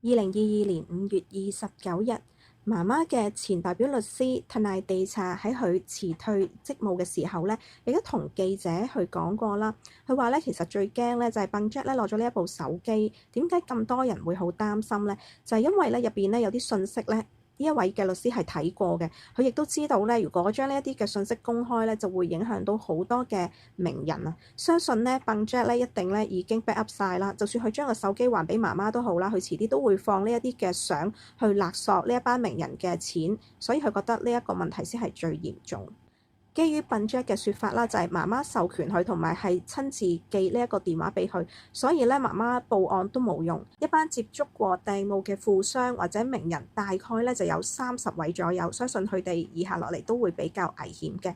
2022年5月29日，媽媽嘅前代表律師Tanai Desa喺佢辭退職務嘅時候咧，亦都同記者去講過啦。佢話咧，其實最驚咧就係笨 Jack 咧攞咗呢一部手機，點解咁多人會好擔心咧？就係因為咧入邊咧有啲信息咧。呢一位嘅律師係睇過嘅，佢亦都知道咧，如果將呢一啲嘅信息公開咧，就會影響到好多嘅名人啊。相信咧，笨 Jack 咧一定咧已經 back up 晒啦。就算佢將個手機還俾媽媽都好啦，佢遲啲都會放呢一啲嘅相去勒索呢一班名人嘅錢，所以佢覺得呢一個問題先係最嚴重。基於笨 Jack 嘅説法啦，就係媽媽授權佢同埋係親自寄呢一個電話俾佢，所以咧媽媽報案都冇用。一班接觸過掟墓嘅富商或者名人，大概咧就有30位左右，相信佢哋以下落嚟都會比較危險嘅。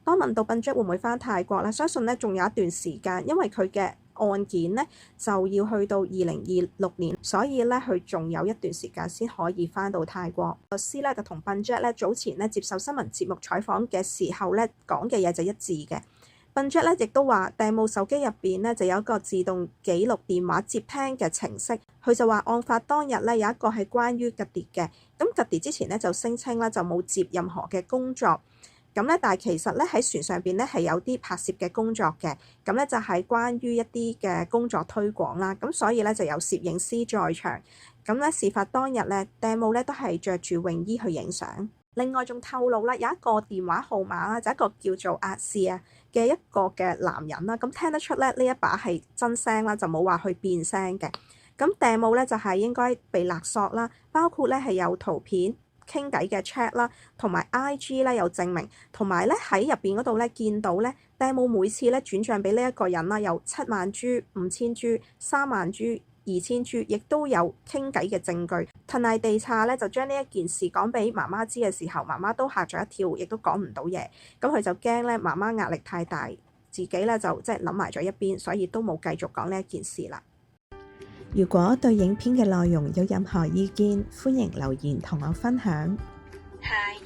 當問到笨 Jack 會唔會返泰國咧，相信咧仲有一段時間，因為佢嘅案件咧就要去到2026年，所以咧佢仲有一段時間先可以返到泰國。律師咧就同笨 Jack 咧早前咧接受新聞節目採訪嘅時候咧講嘅嘢就一致嘅。笨 Jack 咧亦都話掟墓手機入邊咧就有一個自動記錄電話接聽嘅程式，佢就話案發當日咧有一個係關於吉迪嘅，咁吉迪之前咧就聲稱咧就冇接任何嘅工作。咁咧，但係其實咧喺船上邊咧係有啲拍攝嘅工作嘅，咁咧就係關於一啲嘅工作推廣啦。咁所以咧就有攝影師在場。咁咧事發當日咧，掟墓咧都係着住泳衣去影相。另外仲透露啦，有一個電話號碼啦，就一個叫做阿士啊嘅一個嘅男人啦。咁聽得出咧呢一把係真聲啦，就冇話去變聲嘅。咁掟墓咧就係應該被勒索啦，包括咧係有圖片。傾偈嘅 chat 啦，同埋 IG 咧有證明，同埋咧喺入邊嗰度咧見到咧掟墓每次咧轉帳俾呢一個人啦，有7萬銖、5000銖、3萬銖、2000銖，亦都有傾偈嘅證據。Tanai Desa咧就將呢一件事講俾媽媽知嘅時候，媽媽都嚇咗一跳，亦都講唔到嘢。咁佢就驚咧媽媽壓力太大，自己咧就即係諗埋咗一邊，所以都冇繼續講呢一件事啦。如果對影片嘅內容有任何意見，歡迎留言同我分享。Hi。